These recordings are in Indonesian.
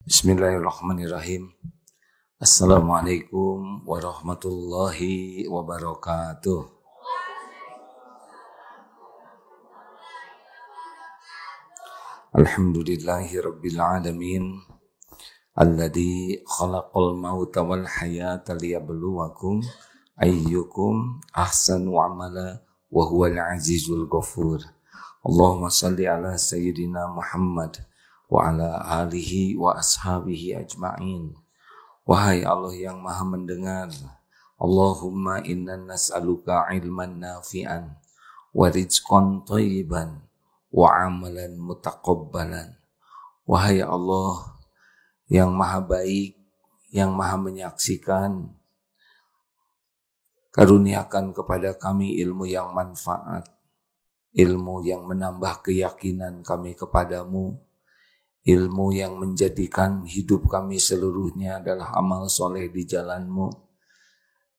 Bismillahirrahmanirrahim. Assalamualaikum warahmatullahi wabarakatuh. Alhamdulillahi rabbil alamin. Alladzi khalaqal mauta wal hayata liyabluwakum ayyukum ahsanu amala wa huwal azizul ghafur. Allahumma salli ala sayyidina Muhammad wa ala alihi wa ashabihi ajma'in. Wahai Allah yang maha mendengar, Allahumma inna nas'aluka ilman nafi'an wa rizqan thayyiban wa amalan mutaqabbalan. Wahai Allah yang maha baik, yang maha menyaksikan, karuniakan kepada kami ilmu yang manfaat, ilmu yang menambah keyakinan kami kepadamu, ilmu yang menjadikan hidup kami seluruhnya adalah amal soleh di jalanmu.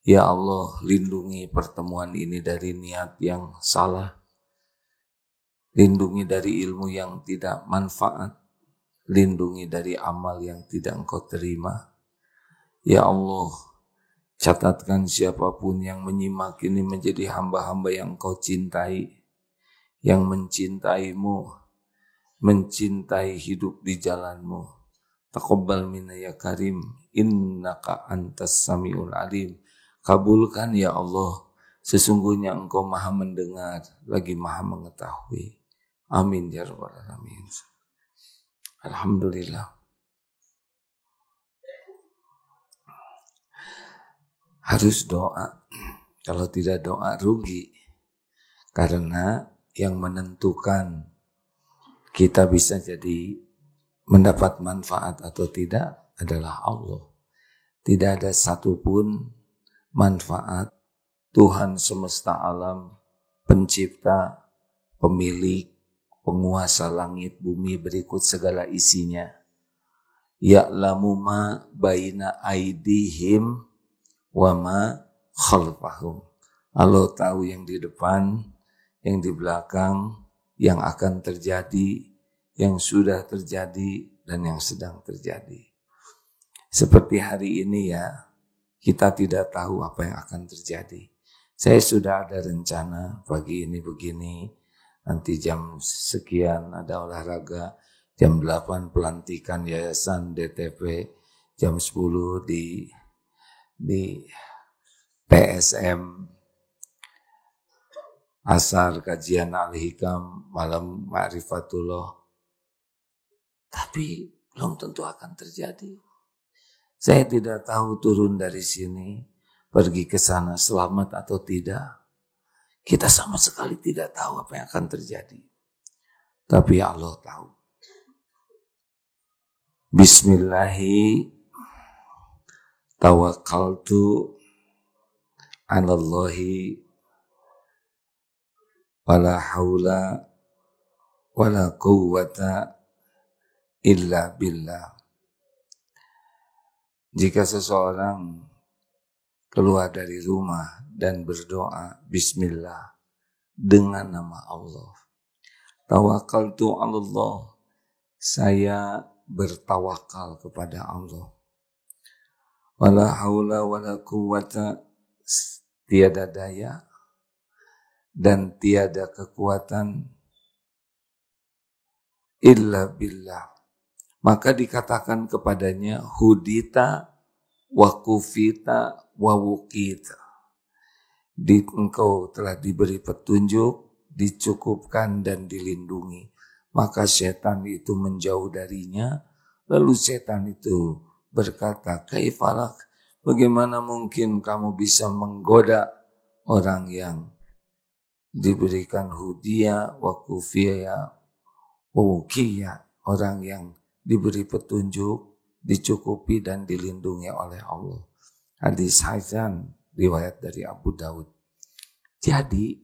Ya Allah, lindungi pertemuan ini dari niat yang salah, lindungi dari ilmu yang tidak manfaat, lindungi dari amal yang tidak Engkau terima. Ya Allah, catatkan siapapun yang menyimak ini menjadi hamba-hamba yang Engkau cintai, yang mencintaimu, mencintai hidup di jalanmu. Taqabbal minna ya karim, innaka antas samiul alim. Kabulkan ya Allah, sesungguhnya Engkau maha mendengar lagi maha mengetahui. Amin ya rabbal alamin. Alhamdulillah. Harus doa. Kalau tidak doa rugi. Karena yang menentukan kita bisa jadi mendapat manfaat atau tidak adalah Allah. Tidak ada satupun manfaat Tuhan semesta alam, pencipta, pemilik, penguasa langit bumi berikut segala isinya. Ya'lamu ma baina aidihim wa ma khalfahum. Allah tahu yang di depan, yang di belakang, yang akan terjadi, yang sudah terjadi, dan yang sedang terjadi. Seperti hari ini ya, kita tidak tahu apa yang akan terjadi. Saya sudah ada rencana pagi ini begini, nanti jam sekian ada olahraga, jam 8 pelantikan yayasan DTP, jam 10 di PSM, asar kajian al-hikam, malam ma'rifatullah. Tapi belum tentu akan terjadi. Saya tidak tahu turun dari sini, pergi ke sana selamat atau tidak. Kita sama sekali tidak tahu apa yang akan terjadi. Tapi Allah tahu. Bismillahi tawakkaltu 'alallahi wala haula wala quwwata illa billah. Jika seseorang keluar dari rumah dan berdoa bismillah dengan nama Allah, tawakkaltu 'alallah, saya bertawakal kepada Allah. Wala haula wala quwwata, tiada daya dan tiada kekuatan illa billah. Maka dikatakan kepadanya hudita wa kufita wa wukita. Engkau telah diberi petunjuk, dicukupkan dan dilindungi. Maka setan itu menjauh darinya. Lalu setan itu berkata, kaifalak, bagaimana mungkin kamu bisa menggoda orang yang diberikan hudia wa kufiya wa wukiya, orang yang diberi petunjuk, dicukupi dan dilindungi oleh Allah. Hadis Hasan, riwayat dari Abu Daud. Jadi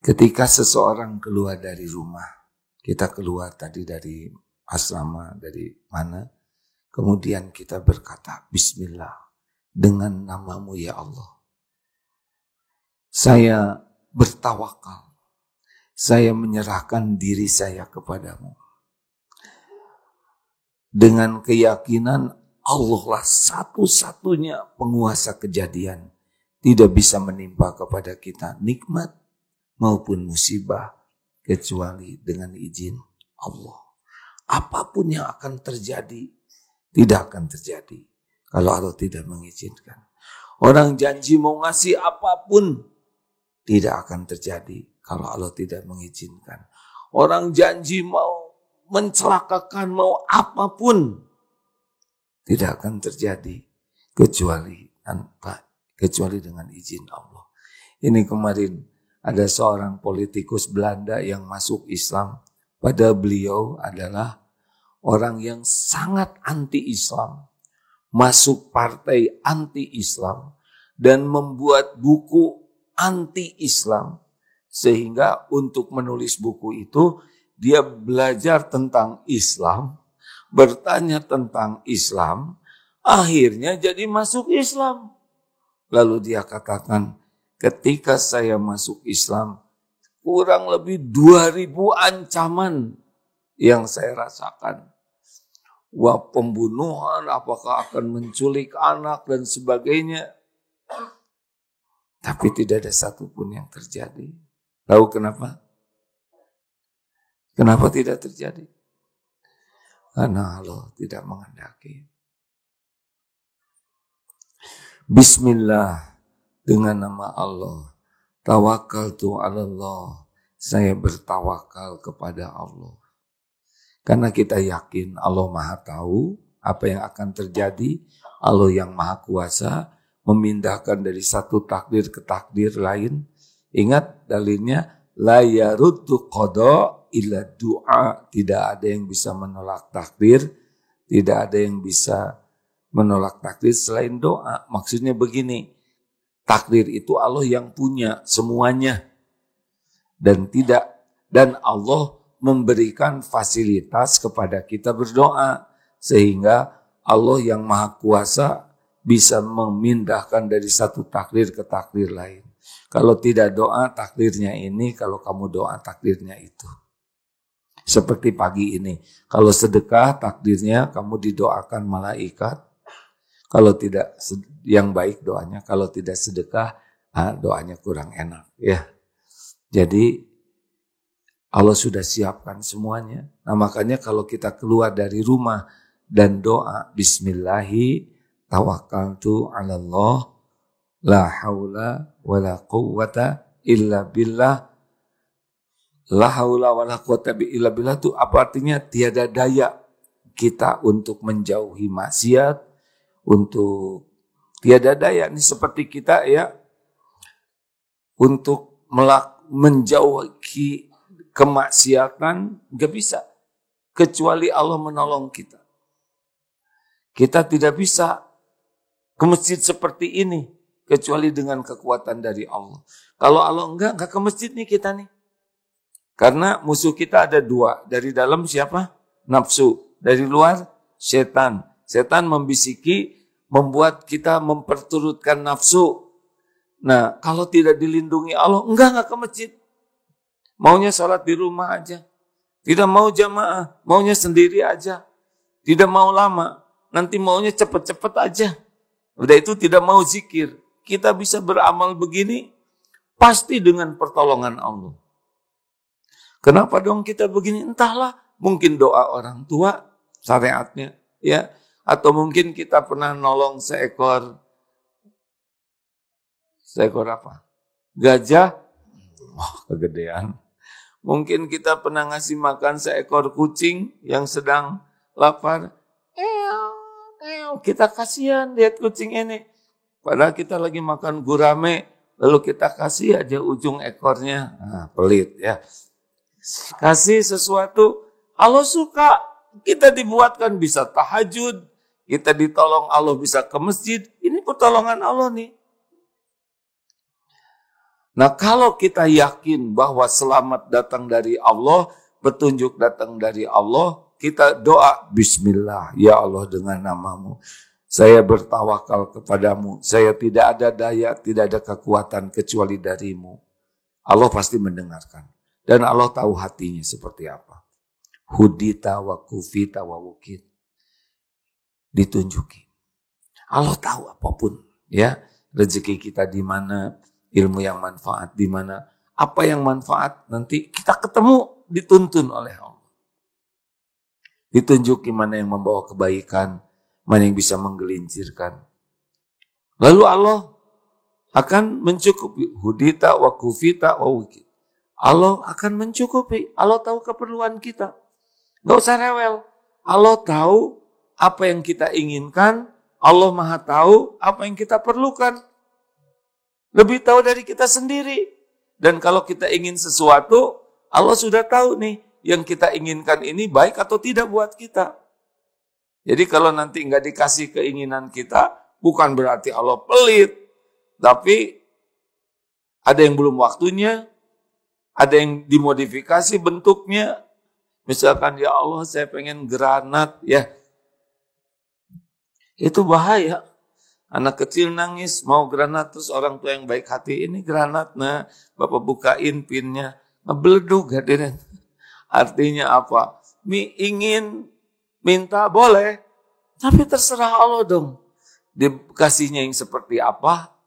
ketika seseorang keluar dari rumah, kita keluar tadi dari asrama, dari mana, kemudian kita berkata bismillah dengan namamu ya Allah. Saya bertawakal, saya menyerahkan diri saya kepadamu. dengan keyakinan Allah lah satu-satunya penguasa kejadian. Tidak bisa menimpa kepada kita nikmat maupun musibah kecuali dengan izin Allah. Apapun yang akan terjadi, tidak akan terjadi kalau Allah tidak mengizinkan. Orang janji mau ngasih apapun, tidak akan terjadi kalau Allah tidak mengizinkan. Orang janji mau mencelakakan, mau apapun, tidak akan terjadi kecuali dengan izin Allah. Ini kemarin ada seorang politikus Belanda yang masuk Islam. Padahal beliau adalah orang yang sangat anti-Islam. Masuk partai anti-Islam dan membuat buku anti-Islam. Sehingga untuk menulis buku itu dia belajar tentang Islam, bertanya tentang Islam, akhirnya jadi masuk Islam. Lalu dia katakan, ketika saya masuk Islam, kurang lebih 2000 ancaman yang saya rasakan. Wah, pembunuhan, apakah akan menculik anak dan sebagainya. Tapi tidak ada satupun yang terjadi. Tahu kenapa? Kenapa tidak terjadi? Karena Allah tidak menghendaki. Bismillah, dengan nama Allah. Tawakkaltu 'ala Allah. Saya bertawakal kepada Allah. Karena kita yakin Allah Maha Tahu apa yang akan terjadi. Allah yang Maha Kuasa memindahkan dari satu takdir ke takdir lain. Ingat dalilnya, la yaruddu qada illa du'a. Tidak ada yang bisa menolak takdir, tidak ada yang bisa menolak takdir selain doa. Maksudnya begini, takdir itu Allah yang punya semuanya. Dan Allah memberikan fasilitas kepada kita berdoa. Sehingga Allah yang Maha Kuasa bisa memindahkan dari satu takdir ke takdir lain. Kalau tidak doa, takdirnya ini. Kalau kamu doa, takdirnya itu. Seperti pagi ini. Kalau sedekah, takdirnya kamu didoakan malaikat. Kalau tidak, yang baik doanya. Kalau tidak sedekah, doanya kurang enak. Ya. Jadi, Allah sudah siapkan semuanya. Nah, makanya kalau kita keluar dari rumah dan doa, Bismillahi tawakkaltu 'ala Allah, la haula wa la quwwata illa billah. La haula wa la quwwata illa billah itu apa artinya? Tiada daya kita untuk menjauhi maksiat, untuk tiada daya. Ini seperti kita ya, untuk menjauhi kemaksiatan, gak bisa. Kecuali Allah menolong kita. Kita tidak bisa ke masjid seperti ini. Kecuali dengan kekuatan dari Allah. Kalau Allah enggak ke masjid nih kita nih. Karena musuh kita ada dua. Dari dalam siapa? Nafsu. Dari luar, setan. Setan membisiki, membuat kita memperturutkan nafsu. Nah, kalau tidak dilindungi Allah, enggak ke masjid. Maunya sholat di rumah aja. Tidak mau jamaah, maunya sendiri aja. Tidak mau lama, nanti maunya cepat-cepat aja. Udah itu tidak mau zikir. Kita bisa beramal begini, pasti dengan pertolongan Allah. Kenapa dong kita begini? Entahlah, mungkin doa orang tua, syariatnya. Ya, atau mungkin kita pernah nolong seekor apa? Gajah. Wah, kegedean. Mungkin kita pernah ngasih makan seekor kucing yang sedang lapar. Kita kasihan lihat kucing ini. Padahal kita lagi makan gurame, lalu kita kasih aja ujung ekornya. Nah, pelit ya. Kasih sesuatu, Allah suka. Kita dibuatkan bisa tahajud, kita ditolong Allah bisa ke masjid. Ini pertolongan Allah nih. Nah, kalau kita yakin bahwa selamat datang dari Allah, petunjuk datang dari Allah, kita doa, Bismillah, ya Allah dengan namamu. Saya bertawakal kepadamu. Saya tidak ada daya, tidak ada kekuatan kecuali darimu. Allah pasti mendengarkan. Dan Allah tahu hatinya seperti apa. Hudita wa kufita wa wukit. ditunjuki. Allah tahu apapun, ya. Rezeki kita di mana, ilmu yang manfaat di mana, apa yang manfaat nanti kita ketemu, dituntun oleh Allah. Ditunjuki mana yang membawa kebaikan, mana yang bisa menggelincirkan. Lalu Allah akan mencukupi. Hudita wa kufita wa wukit. Allah akan mencukupi. Allah tahu keperluan kita. Gak usah rewel. Allah tahu apa yang kita inginkan. Allah Maha tahu apa yang kita perlukan. Lebih tahu dari kita sendiri. Dan kalau kita ingin sesuatu, Allah sudah tahu nih, yang kita inginkan ini baik atau tidak buat kita. Jadi kalau nanti nggak dikasih keinginan kita, bukan berarti Allah pelit. Tapi ada yang belum waktunya, ada yang dimodifikasi bentuknya. Misalkan, ya Allah saya pengen granat, ya. Itu bahaya. Anak kecil nangis, mau granat, terus orang tua yang baik hati, ini granat, nah Bapak bukain pinnya, ngebeleduk hadirin. Artinya apa? Ingin minta boleh, tapi terserah Allah dong. Dikasihnya yang seperti apa?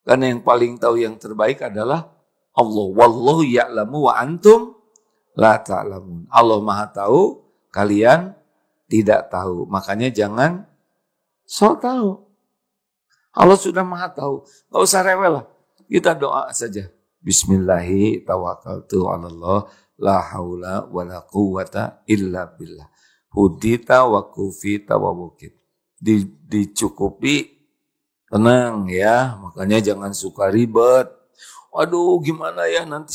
Karena yang paling tahu yang terbaik adalah Allah. Wallahu ya'lamu wa antum la ta'lamun. Allah Maha tahu, kalian tidak tahu. Makanya jangan sok tahu. Allah sudah Maha tahu. Gak usah rewel lah. Kita doa saja. Bismillahi tawakkaltu 'alallah la haula wala quwwata illa billah. Hudita wa kufita wa wukit. Dicukupi, tenang ya. Makanya jangan suka ribet. Waduh gimana ya nanti.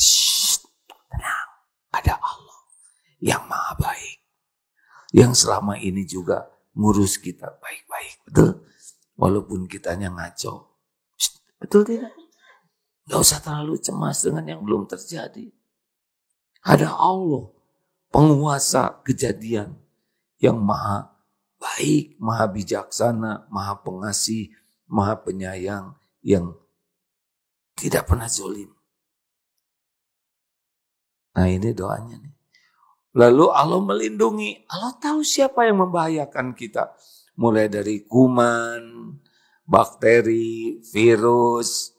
Tenang. Ada Allah yang Maha baik. Yang selama ini juga ngurus kita baik-baik. Betul? Walaupun kitanya ngaco. Betul tidak? Gak usah terlalu cemas dengan yang belum terjadi. Ada Allah, penguasa kejadian yang Maha baik, Maha bijaksana, Maha pengasih, Maha penyayang, yang tidak pernah zalim. Nah ini doanya nih. Lalu Allah melindungi. Allah tahu siapa yang membahayakan kita. Mulai dari kuman, bakteri, virus.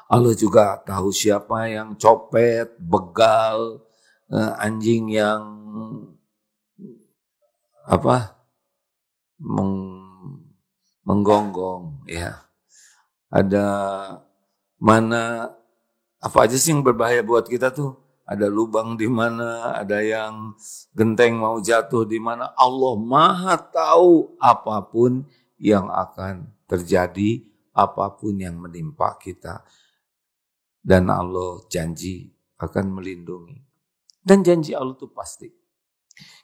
Allah juga tahu siapa yang copet, begal, anjing yang menggonggong, ya. Ada mana apa aja sih yang berbahaya buat kita tuh? Ada lubang di mana, ada yang genteng mau jatuh di mana. Allah Maha tahu apapun yang akan terjadi, apapun yang menimpa kita. Dan Allah janji akan melindungi. Dan janji Allah itu pasti.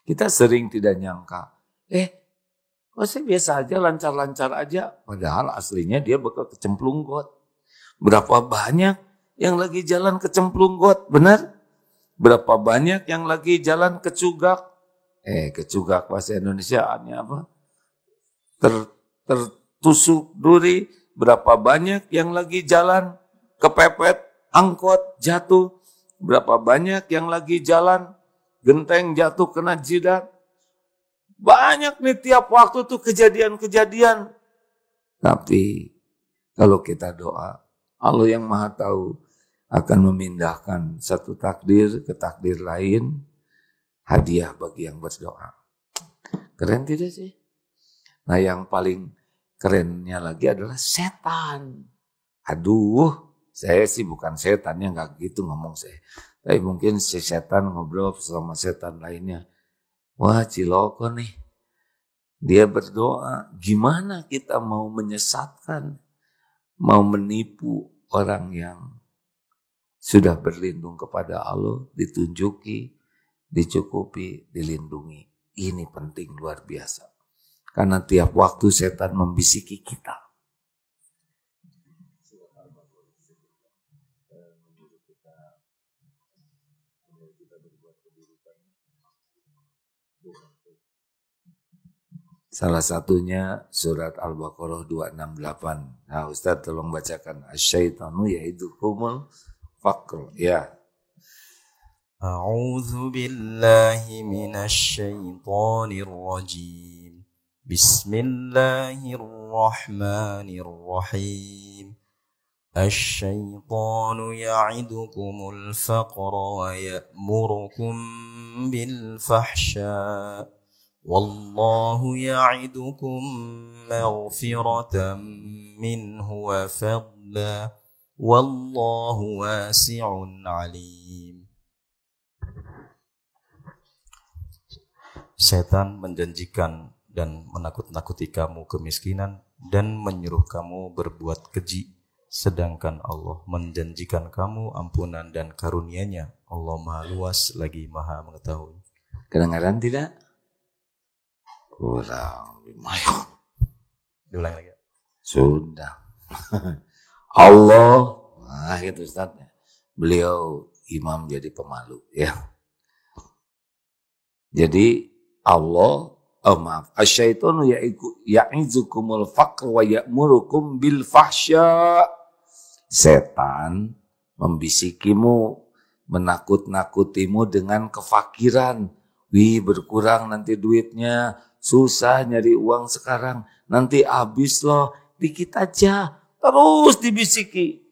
Kita sering tidak nyangka, saya biasa aja, lancar-lancar aja. Padahal aslinya dia bakal kecemplung got. Berapa banyak yang lagi jalan kecemplung got, benar? Berapa banyak yang lagi jalan kecugak? Kecugak bahasa Indonesiaannya apa? Tertusuk duri. Berapa banyak yang lagi jalan kepepet, angkot jatuh. Berapa banyak yang lagi jalan genteng jatuh kena jidat. Banyak nih tiap waktu tuh kejadian-kejadian. Tapi kalau kita doa, Allah yang Maha tahu akan memindahkan satu takdir ke takdir lain, hadiah bagi yang berdoa. Keren tidak sih? Nah yang paling kerennya lagi adalah setan. Aduh, saya sih bukan setan, ya nggak gitu ngomong saya. Tapi mungkin si setan ngobrol sama setan lainnya. Wah ciloko nih, dia berdoa. Gimana kita mau menyesatkan, mau menipu orang yang sudah berlindung kepada Allah, ditunjuki, dicukupi, dilindungi. Ini penting luar biasa. Karena tiap waktu setan membisiki kita. Salah satunya surat Al-Baqarah 268. Nah Ustaz tolong bacakan. Asyaitanu ya'idukumul faqr. Ya. A'udzu billahi minasy syaithanir rajim. Bismillahirrahmanirrahim. Asy-syaitanu ya'idukumul faqra wa ya'murukum bil fahsya. Wallahu ya'idukum maghfiratan minhu wa fadla. Wallahu wasi'un alim. Setan menjanjikan dan menakut-nakuti kamu kemiskinan dan menyuruh kamu berbuat keji, sedangkan Allah menjanjikan kamu ampunan dan karunia-Nya. Allah Maha Luas lagi Maha Mengetahui. Kedengaran tidak? Kurang. Diulang lagi. Sudah. Allah. Nah itu Ustaz. Beliau imam jadi pemalu ya. Jadi Allah, asyaitonu ya'izukumul faqr wa ya'murukum bil fahsya. Setan membisikimu, menakut-nakutimu dengan kefakiran. Wih, berkurang nanti duitnya, susah nyari uang sekarang, nanti habis loh, dikit aja. Terus dibisiki.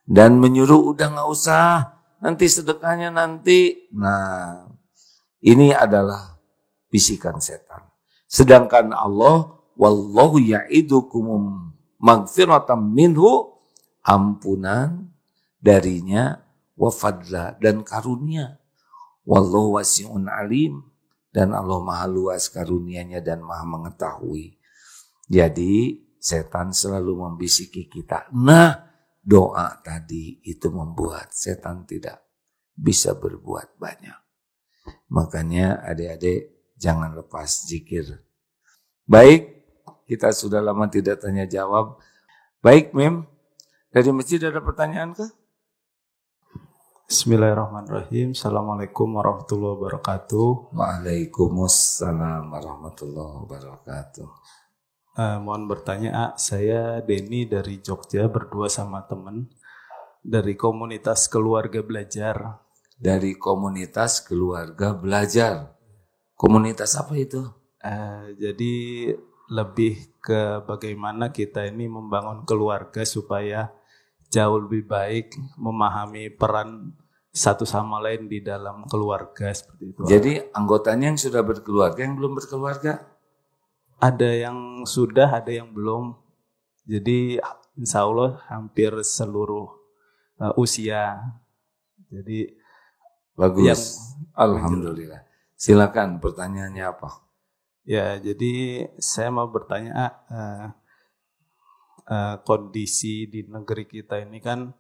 Dan menyuruh udah gak usah, nanti sedekahnya nanti. Nah, ini adalah bisikan setan. Sedangkan Allah, wallahu ya'idukum maghfiratan minhu, ampunan darinya, wa fadla, dan karunia. Wallahu wasi'un alim, dan Allah maha luas karunianya dan maha mengetahui. Jadi setan selalu membisiki kita. Nah, doa tadi itu membuat setan tidak bisa berbuat banyak. Makanya adik-adik jangan lepas zikir. Baik, kita sudah lama tidak tanya jawab. Baik, Mim. Dari masjid ada pertanyaan kah? Bismillahirrahmanirrahim. Assalamualaikum warahmatullahi wabarakatuh. Waalaikumsalam warahmatullahi wabarakatuh. Mohon bertanya, saya Denny dari Jogja, berdua sama teman dari komunitas keluarga belajar. Dari komunitas keluarga belajar. Komunitas apa itu? Jadi lebih ke bagaimana kita ini membangun keluarga supaya jauh lebih baik, memahami peran satu sama lain di dalam keluarga seperti itu. Jadi anggotanya yang sudah berkeluarga, yang belum berkeluarga? Ada yang sudah, ada yang belum. Jadi insya Allah hampir seluruh usia. Jadi bagus. Alhamdulillah. Silakan, pertanyaannya apa? Ya, jadi saya mau bertanya, kondisi di negeri kita ini kan,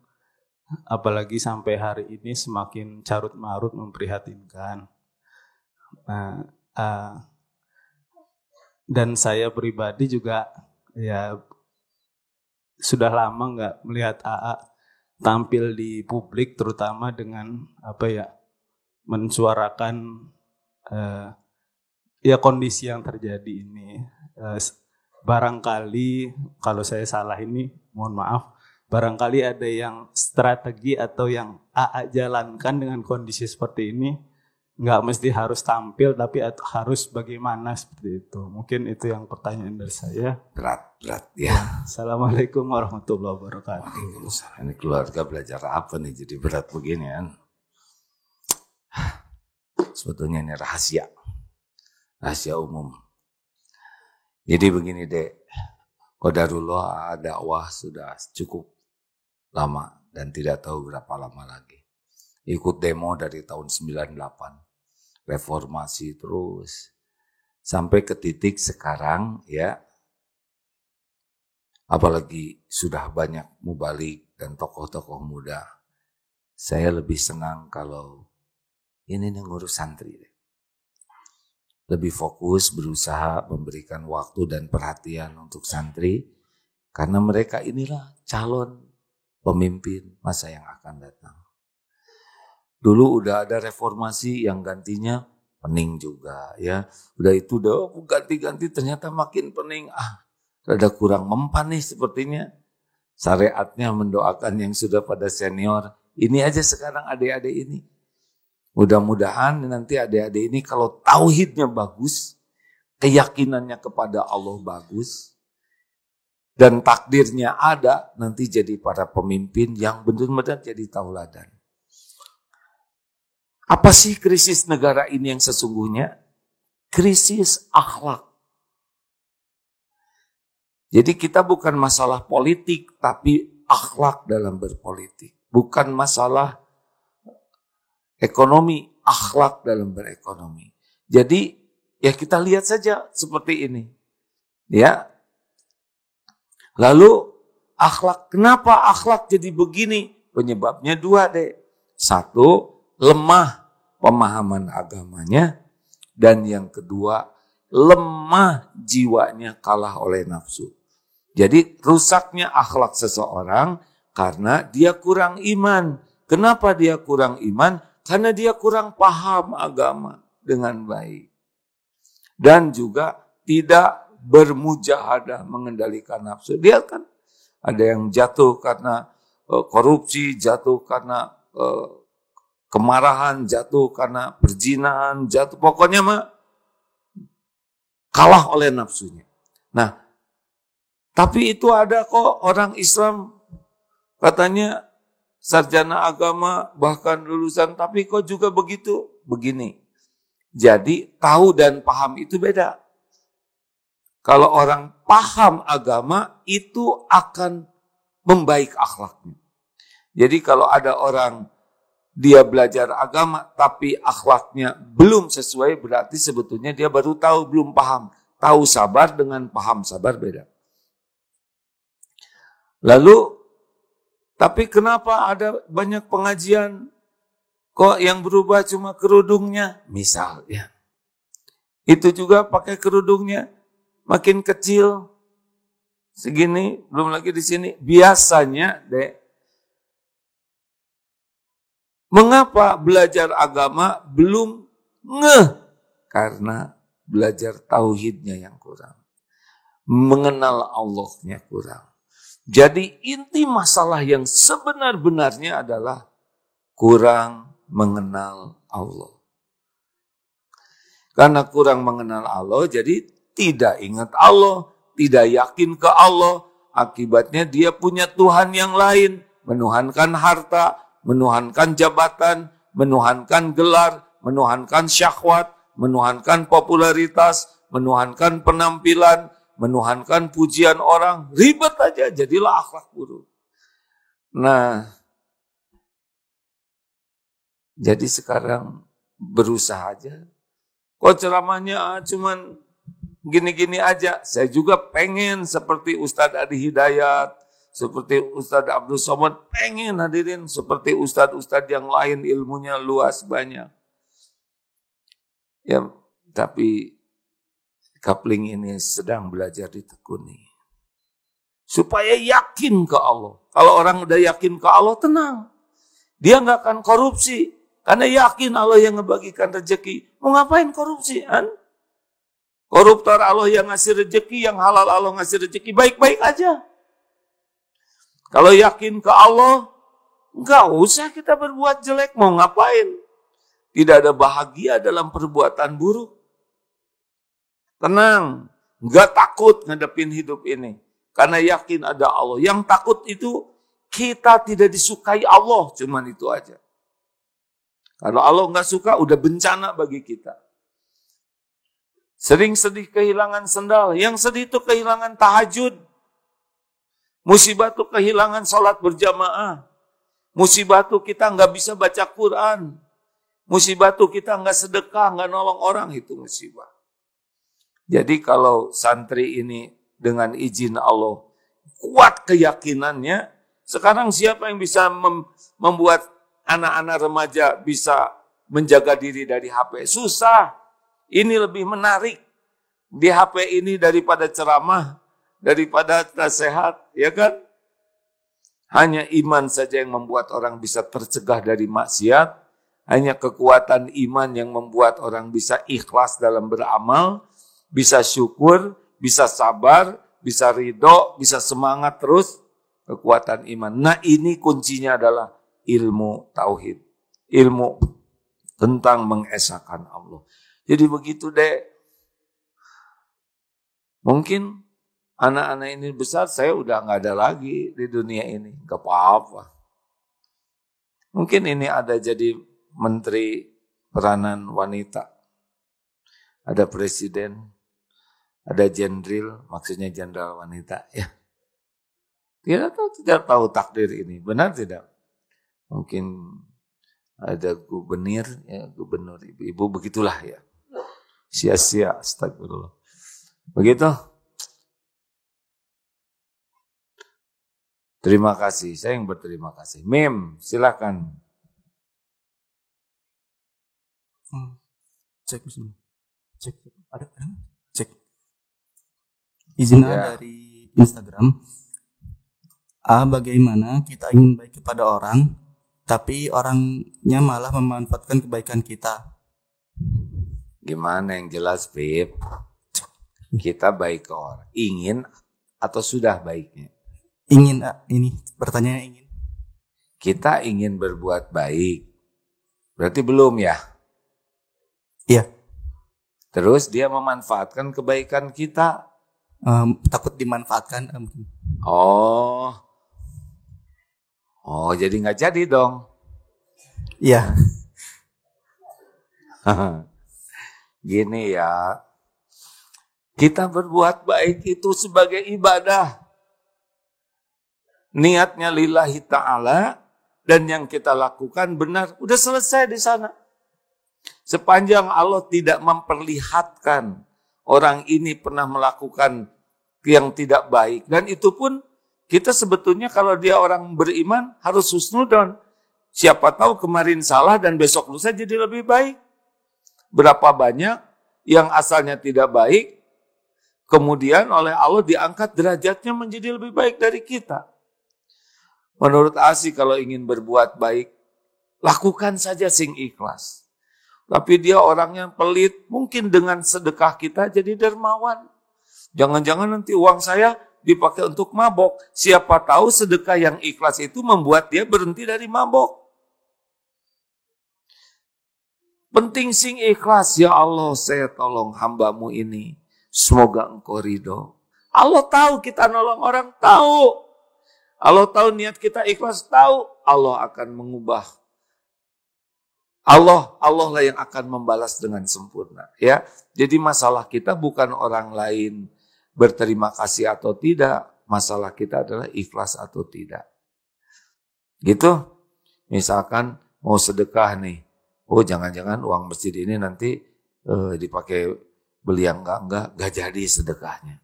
apalagi sampai hari ini semakin carut marut memprihatinkan. Dan saya pribadi juga ya sudah lama nggak melihat AA tampil di publik, terutama dengan mensuarakan kondisi yang terjadi ini. Barangkali kalau saya salah ini, mohon maaf. Barangkali ada yang strategi atau yang AA jalankan dengan kondisi seperti ini. Nggak mesti harus tampil, tapi harus bagaimana seperti itu. Mungkin itu yang pertanyaan dari saya. Berat ya. Assalamualaikum warahmatullahi wabarakatuh. Ini keluarga belajar apa nih jadi berat beginian? Sebetulnya ini rahasia umum. Jadi begini dek, qadarullah dakwah sudah cukup lama dan tidak tahu berapa lama lagi. Ikut demo dari tahun 98, reformasi terus sampai ke titik sekarang ya. Apalagi sudah banyak mubalik dan tokoh-tokoh muda. Saya lebih senang kalau ini ngurus santri. Lebih fokus berusaha memberikan waktu dan perhatian untuk santri. Karena mereka inilah calon pemimpin masa yang akan datang. Dulu udah ada reformasi yang gantinya pening juga ya. Udah itu udah ganti-ganti ternyata makin pening. Rada kurang mempan nih sepertinya. Syariatnya mendoakan yang sudah pada senior. Ini aja sekarang adik-adik ini. Mudah-mudahan nanti adik-adik ini kalau tauhidnya bagus, keyakinannya kepada Allah bagus, dan takdirnya ada, nanti jadi para pemimpin yang benar-benar jadi tauladan. Apa sih krisis negara ini yang sesungguhnya? Krisis akhlak. Jadi kita bukan masalah politik, tapi akhlak dalam berpolitik. Bukan masalah ekonomi, akhlak dalam berekonomi. Jadi ya kita lihat saja seperti ini. Ya. Lalu akhlak, kenapa akhlak jadi begini? Penyebabnya dua deh. Satu, lemah pemahaman agamanya. Dan yang kedua, lemah jiwanya kalah oleh nafsu. Jadi rusaknya akhlak seseorang karena dia kurang iman. Kenapa dia kurang iman? Karena dia kurang paham agama dengan baik. Dan juga tidak bermujahadah mengendalikan nafsu. Dia kan ada yang jatuh karena korupsi, jatuh karena kemarahan, jatuh karena perzinahan, jatuh pokoknya mah kalah oleh nafsunya. Nah, tapi itu ada kok orang Islam katanya sarjana agama bahkan lulusan, tapi kok juga begitu? Begini. Jadi tahu dan paham itu beda. Kalau orang paham agama itu akan membaik akhlaknya. Jadi kalau ada orang dia belajar agama tapi akhlaknya belum sesuai, berarti sebetulnya dia baru tahu, belum paham. Tahu sabar dengan paham sabar beda. Lalu, tapi kenapa ada banyak pengajian kok yang berubah cuma kerudungnya? Misalnya, itu juga pakai kerudungnya makin kecil, segini, belum lagi di sini. Biasanya, mengapa belajar agama belum ngeh? Karena belajar tauhidnya yang kurang. Mengenal Allahnya kurang. Jadi inti masalah yang sebenar-benarnya adalah kurang mengenal Allah. Karena kurang mengenal Allah, jadi tidak ingat Allah, tidak yakin ke Allah. Akibatnya dia punya Tuhan yang lain, menuhankan harta, menuhankan jabatan, menuhankan gelar, menuhankan syahwat, menuhankan popularitas, menuhankan penampilan, menuhankan pujian orang. Ribet aja, jadilah akhlak buruk. Nah, jadi sekarang berusaha aja. Kok ceramahnya cuman gini-gini aja. Saya juga pengen seperti Ustadz Adi Hidayat, seperti Ustadz Abdul Somad, pengen hadirin seperti Ustadz-Ustadz yang lain, ilmunya luas banyak. Ya, tapi Kapling ini sedang belajar ditekuni. Supaya yakin ke Allah. Kalau orang udah yakin ke Allah, tenang. Dia nggak akan korupsi. Karena yakin Allah yang ngebagikan rezeki. Mau ngapain korupsi? Kan? Koruptor Allah yang ngasih rezeki, yang halal Allah ngasih rezeki, baik-baik aja. Kalau yakin ke Allah, nggak usah kita berbuat jelek. Mau ngapain? Tidak ada bahagia dalam perbuatan buruk. Tenang, nggak takut ngadepin hidup ini. Karena yakin ada Allah. Yang takut itu kita tidak disukai Allah, cuman itu aja. Kalau Allah nggak suka, udah bencana bagi kita. Sering sedih kehilangan sendal. Yang sedih itu kehilangan tahajud. Musibah itu kehilangan sholat berjamaah. Musibah itu kita nggak bisa baca Quran. Musibah itu kita nggak sedekah, nggak nolong orang, itu musibah. Jadi kalau santri ini dengan izin Allah kuat keyakinannya, sekarang siapa yang bisa membuat anak-anak remaja bisa menjaga diri dari HP? Susah. Ini lebih menarik di HP ini daripada ceramah, daripada nasihat, ya kan? Hanya iman saja yang membuat orang bisa tercegah dari maksiat. Hanya kekuatan iman yang membuat orang bisa ikhlas dalam beramal, bisa syukur, bisa sabar, bisa ridho, bisa semangat terus. Kekuatan iman. Nah, ini kuncinya adalah ilmu tauhid. Ilmu tentang mengesahkan Allah. Jadi begitu deh. Mungkin anak-anak ini besar, saya udah nggak ada lagi di dunia ini. Nggak apa-apa. Mungkin ini ada jadi menteri peranan wanita. Ada presiden, ada jenderal, maksudnya jenderal wanita. Ya, tidak tahu takdir ini. Benar tidak? Mungkin ada gubernur, ya gubernur, ibu-ibu begitulah ya. Sia-sia, astagfirullah. Begitu. Terima kasih, saya yang berterima kasih. Mim, silakan. Cek, ada cek. Izin Ya. dari Instagram. Bagaimana kita ingin baik kepada orang, tapi orangnya malah memanfaatkan kebaikan kita. Gimana yang jelas, Pip? Kita baik ke orang. Ingin atau sudah baiknya? Ingin, ini pertanyaannya ingin. Kita ingin berbuat baik. Berarti belum ya? Iya. Terus dia memanfaatkan kebaikan kita. Takut dimanfaatkan. Oh, jadi nggak jadi dong. Iya. Gini ya, kita berbuat baik itu sebagai ibadah. Niatnya lillahi ta'ala dan yang kita lakukan benar. Udah selesai di sana. Sepanjang Allah tidak memperlihatkan orang ini pernah melakukan yang tidak baik. Dan itu pun kita sebetulnya kalau dia orang beriman harus husnudon. Siapa tahu kemarin salah dan besok lusa jadi lebih baik. Berapa banyak yang asalnya tidak baik, kemudian oleh Allah diangkat derajatnya menjadi lebih baik dari kita. Menurut Asi kalau ingin berbuat baik, lakukan saja sing ikhlas. Tapi dia orangnya pelit, mungkin dengan sedekah kita jadi dermawan. Jangan-jangan nanti uang saya dipakai untuk mabok. Siapa tahu sedekah yang ikhlas itu membuat dia berhenti dari mabok. Penting sing ikhlas, ya Allah saya tolong hambamu ini. Semoga engkau ridho. Allah tahu kita nolong orang, tahu. Allah tahu niat kita ikhlas, tahu. Allah akan mengubah. Allah lah yang akan membalas dengan sempurna. Ya, jadi masalah kita bukan orang lain berterima kasih atau tidak. Masalah kita adalah ikhlas atau tidak. Gitu. Misalkan mau sedekah nih. Oh jangan-jangan uang masjid ini nanti dipakai beli yang enggak jadi sedekahnya.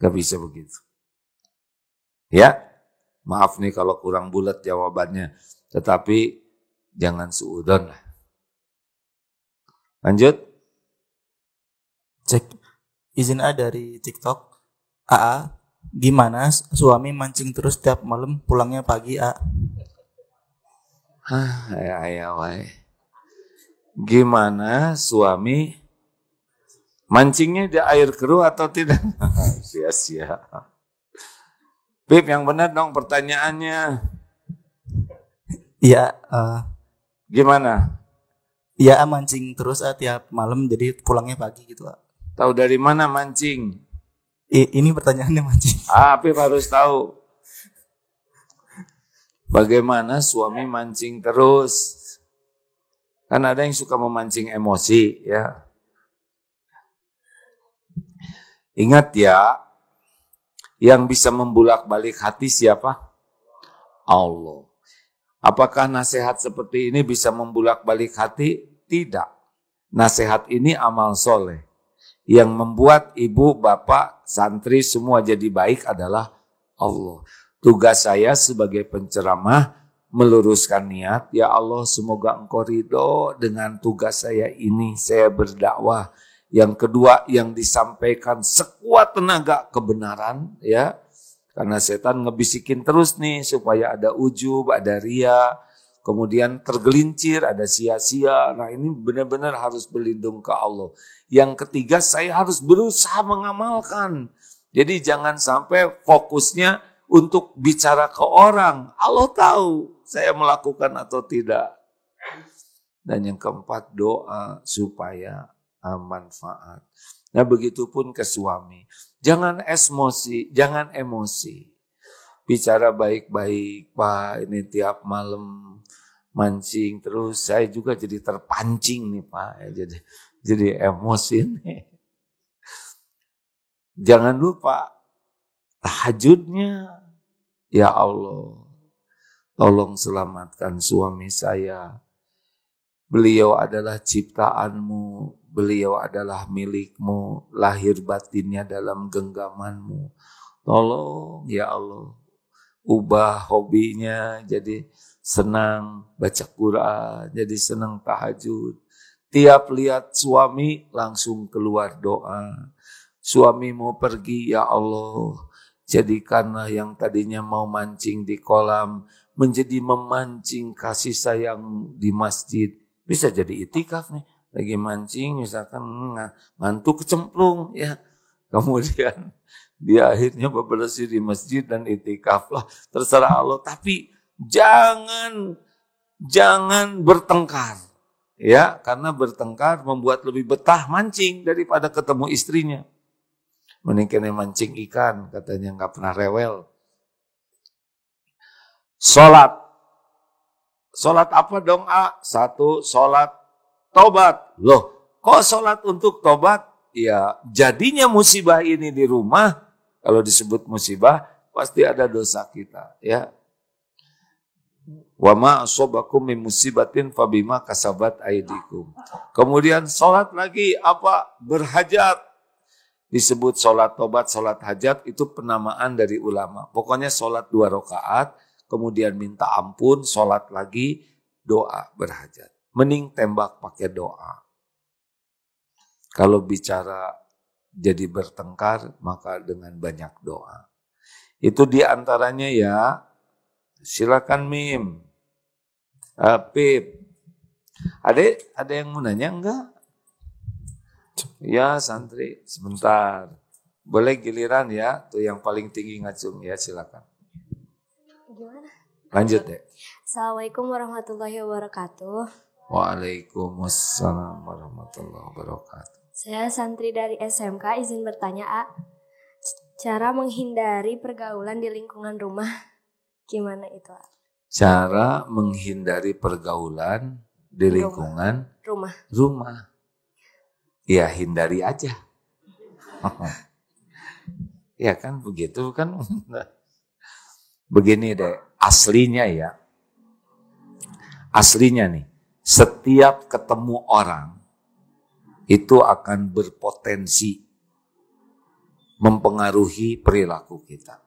Gak bisa begitu. Ya, maaf nih kalau kurang bulat jawabannya. Tetapi jangan suudon lah. Lanjut. Cek. Izin dari TikTok. AA, gimana suami mancing terus tiap malam pulangnya pagi, A? Gimana suami mancingnya di air keruh atau tidak? Sia-sia. Pip, yang benar dong pertanyaannya. Iya. Gimana? Iya, mancing terus tiap malam jadi pulangnya pagi gitu, A. Tahu dari mana mancing? Ini pertanyaannya mancing. Pip harus tahu. Bagaimana suami mancing terus? Kan ada yang suka memancing emosi, ya. Ingat ya, yang bisa membulak-balik hati siapa? Allah. Apakah nasihat seperti ini bisa membulak-balik hati? Tidak. Nasihat ini amal soleh. Yang membuat ibu, bapak, santri semua jadi baik adalah Allah. Tugas saya sebagai penceramah meluruskan niat. Ya Allah, semoga engkau ridho dengan tugas saya ini. Saya berdakwah. Yang kedua, yang disampaikan sekuat tenaga kebenaran, ya. Karena setan ngebisikin terus nih supaya ada ujub, ada ria, kemudian tergelincir, ada sia-sia. Nah, ini benar-benar harus berlindung ke Allah. Yang ketiga, saya harus berusaha mengamalkan. Jadi jangan sampai fokusnya untuk bicara ke orang. Allah tahu saya melakukan atau tidak. Dan yang keempat, doa supaya manfaat. Nah, begitupun ke suami. Jangan emosi. Bicara baik-baik, Pak, ini tiap malam mancing terus, saya juga jadi terpancing nih, Pak. Jadi emosi nih. Jangan lupa tahajudnya. Ya Allah, tolong selamatkan suami saya. Beliau adalah ciptaanmu, beliau adalah milikmu, lahir batinnya dalam genggamanmu. Tolong ya Allah, ubah hobinya jadi senang baca Quran, jadi senang tahajud. Tiap lihat suami langsung keluar doa. Suami mau pergi, ya Allah, jadikanlah yang tadinya mau mancing di kolam menjadi memancing kasih sayang di masjid. Bisa jadi itikaf nih, lagi mancing misalkan ngantuk kecemplung ya. Kemudian dia akhirnya bebersih di masjid dan itikaf lah, terserah Allah. Tapi jangan bertengkar. Ya, karena bertengkar membuat lebih betah mancing daripada ketemu istrinya. Mending kena mancing ikan, katanya nggak pernah rewel. Sholat apa dong, A? 1, sholat tobat. Loh, kok sholat untuk tobat? Ya, jadinya musibah ini di rumah, kalau disebut musibah, pasti ada dosa kita. Ya. Wa ma asobakum min musibatin fabima kasabat aidikum. Kemudian sholat lagi apa? Berhajat. Disebut sholat tobat, sholat hajat, itu penamaan dari ulama. Pokoknya sholat 2 rakaat, kemudian minta ampun, sholat lagi, doa berhajat. Mending tembak pakai doa. Kalau bicara jadi bertengkar, maka dengan banyak doa. Itu diantaranya ya. Silakan Mim. Pip. Ada yang mau nanya enggak? Ya santri, sebentar. Boleh giliran ya, tuh yang paling tinggi ngacung ya, silakan. Gimana? Lanjut deh. Assalamualaikum warahmatullahi wabarakatuh. Waalaikumsalam warahmatullahi wabarakatuh. Saya santri dari SMK, izin bertanya, A. Cara menghindari pergaulan di lingkungan rumah, gimana itu, A? Cara menghindari pergaulan di lingkungan rumah. Ya hindari aja. Ya kan begitu kan. Begini deh, aslinya ya. Aslinya nih, setiap ketemu orang itu akan berpotensi mempengaruhi perilaku kita.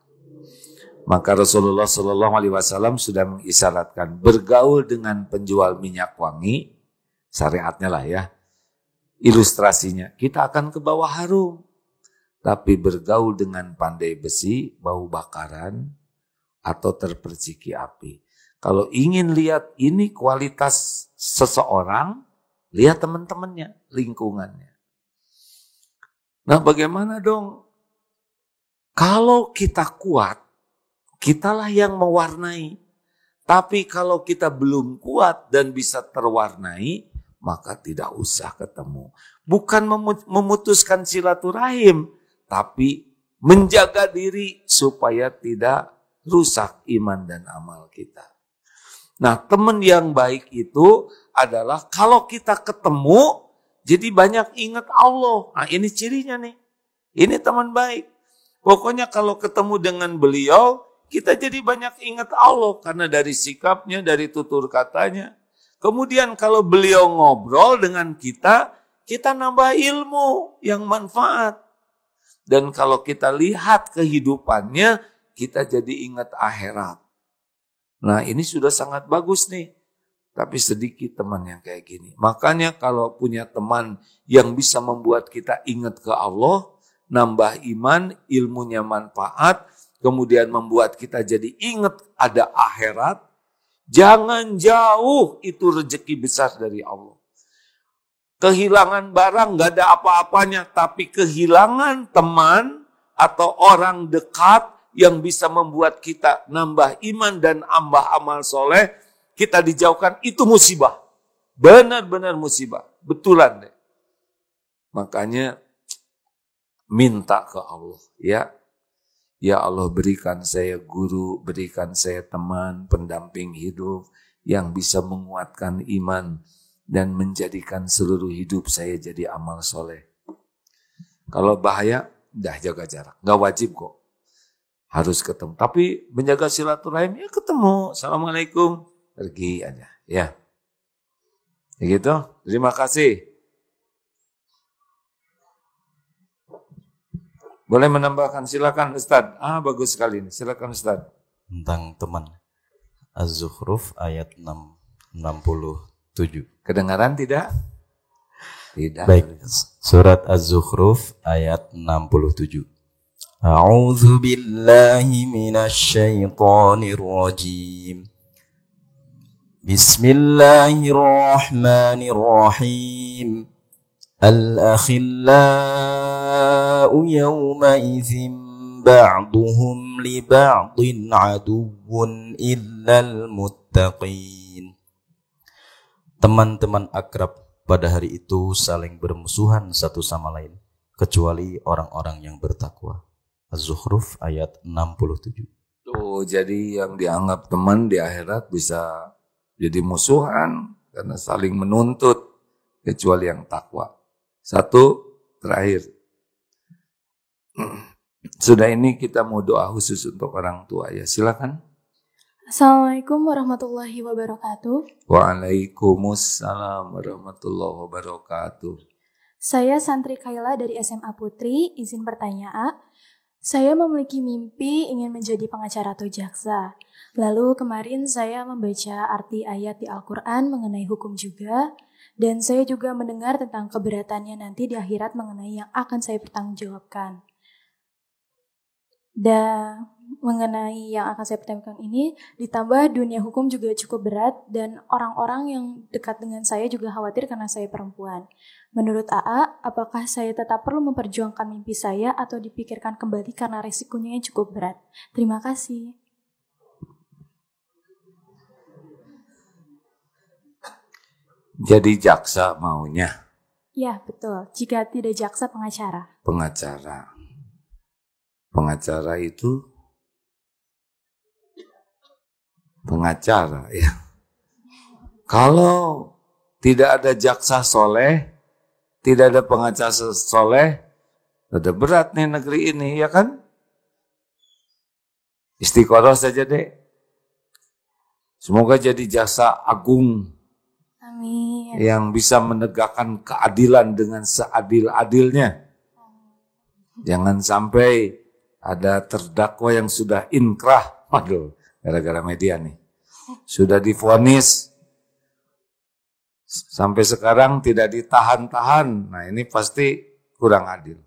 Maka Rasulullah SAW sudah mengisyaratkan bergaul dengan penjual minyak wangi, syariatnya lah ya. Ilustrasinya, kita akan ke bawah harum. Tapi bergaul dengan pandai besi, bau bakaran, atau terperciki api. Kalau ingin lihat ini kualitas seseorang, lihat teman-temannya, lingkungannya. Nah bagaimana dong? Kalau kita kuat, kitalah yang mewarnai. Tapi kalau kita belum kuat dan bisa terwarnai, maka tidak usah ketemu. Bukan memutuskan silaturahim, tapi menjaga diri supaya tidak rusak iman dan amal kita. Nah, teman yang baik itu adalah kalau kita ketemu, jadi banyak ingat Allah. Nah, ini cirinya nih. Ini teman baik. Pokoknya kalau ketemu dengan beliau, kita jadi banyak ingat Allah. Karena dari sikapnya, dari tutur katanya. Kemudian kalau beliau ngobrol dengan kita nambah ilmu yang manfaat. Dan kalau kita lihat kehidupannya, kita jadi ingat akhirat. Nah ini sudah sangat bagus nih. Tapi sedikit teman yang kayak gini. Makanya kalau punya teman yang bisa membuat kita ingat ke Allah, nambah iman, ilmunya manfaat, kemudian membuat kita jadi ingat ada akhirat, jangan jauh, itu rezeki besar dari Allah. Kehilangan barang gak ada apa-apanya, tapi kehilangan teman atau orang dekat yang bisa membuat kita nambah iman dan nambah amal soleh, kita dijauhkan, itu musibah. Benar-benar musibah. Betulan deh. Makanya minta ke Allah, ya. Ya Allah, berikan saya guru, berikan saya teman, pendamping hidup yang bisa menguatkan iman dan menjadikan seluruh hidup saya jadi amal soleh. Kalau bahaya, dah jaga jarak. Nggak wajib kok. Harus ketemu. Tapi menjaga silaturahim, ya ketemu. Assalamualaikum. Pergi aja. Ya. Begitu. Terima kasih. Boleh menambahkan, silakan Ustaz. Bagus sekali ini. Silakan Ustaz. Tentang teman. Az-Zukhruf ayat 67. Kedengaran tidak? Tidak. Baik. Surat Az-Zukhruf ayat 67. A'udzu billahi minasy syaithanir rajim. Bismillahirrahmanirrahim. Al-akhillau yawma'izin ba'duhum li ba'din aduwwun illal muttaqin. Teman-teman akrab pada hari itu saling bermusuhan satu sama lain, kecuali orang-orang yang bertakwa. Az-Zukhruf ayat 67. Jadi yang dianggap teman di akhirat bisa jadi musuhan karena saling menuntut, kecuali yang takwa. Satu, terakhir. Sudah ini kita mau doa khusus untuk orang tua ya, silakan. Assalamualaikum warahmatullahi wabarakatuh. Waalaikumsalam warahmatullahi wabarakatuh. Saya Santri Kaila dari SMA Putri, izin bertanya A. Saya memiliki mimpi ingin menjadi pengacara atau jaksa. Lalu kemarin saya membaca arti ayat di Al-Quran mengenai hukum juga. Dan saya juga mendengar tentang keberatannya nanti di akhirat mengenai yang akan saya pertanggungjawabkan. Dan mengenai yang akan saya pertanggungjawabkan ini, ditambah dunia hukum juga cukup berat dan orang-orang yang dekat dengan saya juga khawatir karena saya perempuan. Menurut AA, apakah saya tetap perlu memperjuangkan mimpi saya atau dipikirkan kembali karena resikonya yang cukup berat? Terima kasih. Jadi jaksa maunya? Ya, betul. Jika tidak jaksa, pengacara. Pengacara. Pengacara itu pengacara ya. Kalau tidak ada jaksa soleh, tidak ada pengacara soleh, udah berat nih negeri ini, ya kan? Istiqoroh saja deh. Semoga jadi jaksa agung. Amin. Yang bisa menegakkan keadilan dengan seadil-adilnya. Jangan sampai ada terdakwa yang sudah inkrah. Waduh, gara-gara media nih. Sudah divonis. Sampai sekarang tidak ditahan-tahan. Nah ini pasti kurang adil.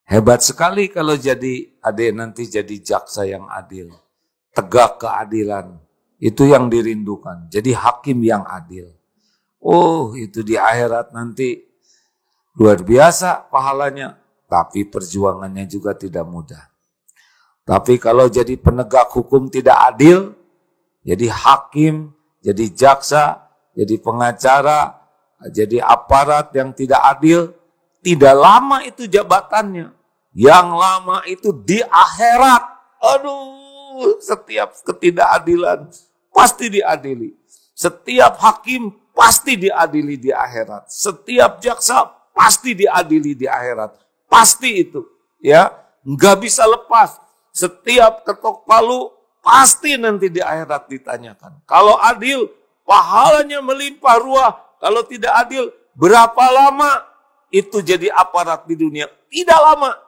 Hebat sekali kalau jadi adik nanti jadi jaksa yang adil. Tegak keadilan. Itu yang dirindukan. Jadi hakim yang adil. Itu di akhirat nanti luar biasa pahalanya. Tapi perjuangannya juga tidak mudah. Tapi kalau jadi penegak hukum tidak adil, jadi hakim, jadi jaksa, jadi pengacara, jadi aparat yang tidak adil, tidak lama itu jabatannya. Yang lama itu di akhirat. Setiap ketidakadilan pasti diadili. Setiap hakim pasti diadili di akhirat. Setiap jaksa pasti diadili di akhirat. Pasti itu, ya, nggak bisa lepas. Setiap ketok palu pasti nanti di akhirat ditanyakan. Kalau adil, pahalanya melimpah ruah. Kalau tidak adil, berapa lama itu jadi aparat di dunia? Tidak lama.